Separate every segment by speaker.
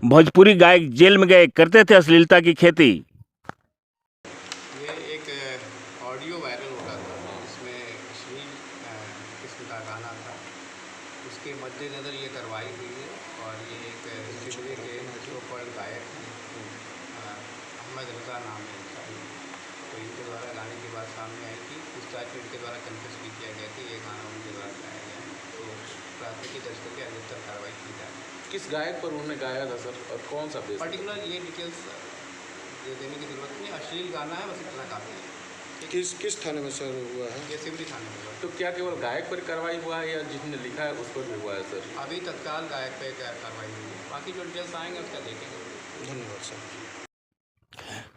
Speaker 1: भोजपुरी गायक जेल में गए, करते थे अश्लीलता की खेती।
Speaker 2: ये एक ऑडियो वायरल हो रहा था जिसमें अश्लील किस्म का गाना था। उसके मद्देनज़र ये कार्रवाई हुई है और ये एक सिमरी के सो कॉल्ड गायक हैं, अहमद रज़ा नाम है इनका। तो इनके द्वारा गाने की बात सामने आई थी। इस चार्ज में इनके द्वारा कन्फेस भी किया गया कि ये गाना उनके द्वारा गाया गया है। तो प्राथमिकी दर्ज करके अधिकतर कार्रवाई की जा रही है।
Speaker 3: किस गायक पर उन्होंने गाया था सर, और कौन सा बेस?
Speaker 2: पर्टिकुलर ये डिटेल्स देने की ज़रूरत नहीं, अश्लील गाना है, बस इतना काफ़ी है।
Speaker 4: किस थाने में सर हुआ है?
Speaker 2: ये सिमरी थाने में हुआ है।
Speaker 3: तो क्या केवल गायक पर कार्रवाई हुआ है या जिसने लिखा है उस पर भी हुआ है सर?
Speaker 2: अभी तत्काल गायक पे कार्रवाई हुई है, बाकी जो डिटेल्स आएंगे उसका देखेंगे।
Speaker 4: धन्यवाद सर।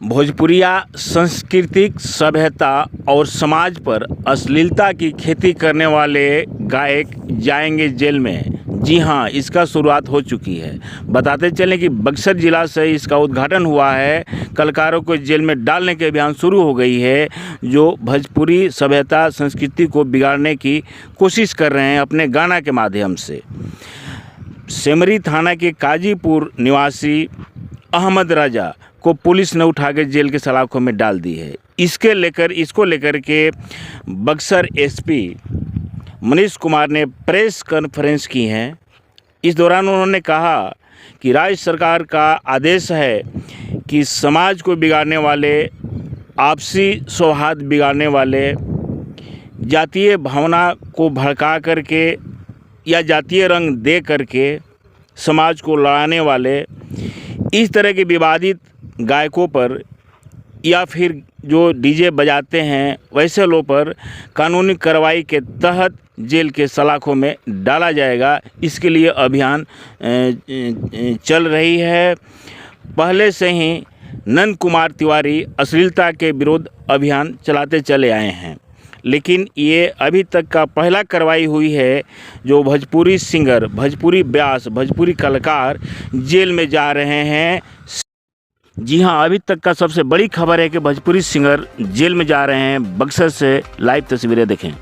Speaker 1: भोजपुरिया सांस्कृतिक सभ्यता और समाज पर अश्लीलता की खेती करने वाले गायक जाएंगे जेल में। जी हां, इसका शुरुआत हो चुकी है। बताते चलें कि बक्सर जिला से इसका उद्घाटन हुआ है। कलाकारों को जेल में डालने के अभियान शुरू हो गई है, जो भोजपुरी सभ्यता संस्कृति को बिगाड़ने की कोशिश कर रहे हैं अपने गाना के माध्यम से। सिमरी थाना के काजीपुर निवासी अहमद रज़ा को पुलिस ने उठाकर जेल के सलाखों में डाल दी है। इसको लेकर के बक्सर एसपी मनीष कुमार ने प्रेस कॉन्फ्रेंस की है। इस दौरान उन्होंने कहा कि राज्य सरकार का आदेश है कि समाज को बिगाड़ने वाले, आपसी सौहार्द बिगाड़ने वाले, जातीय भावना को भड़का करके या जातीय रंग दे करके समाज को लड़ाने वाले इस तरह के विवादित गायकों पर या फिर जो डीजे बजाते हैं वैसे लोगों पर कानूनी कार्रवाई के तहत जेल के सलाखों में डाला जाएगा। इसके लिए अभियान चल रही है। पहले से ही नंद कुमार तिवारी अश्लीलता के विरोध अभियान चलाते चले आए हैं, लेकिन ये अभी तक का पहला कार्रवाई हुई है जो भोजपुरी सिंगर, भोजपुरी व्यास, भोजपुरी कलाकार जेल में जा रहे हैं। जी हां, अभी तक का सबसे बड़ी खबर है कि भोजपुरी सिंगर जेल में जा रहे हैं। बक्सर से लाइव तस्वीरें देखें।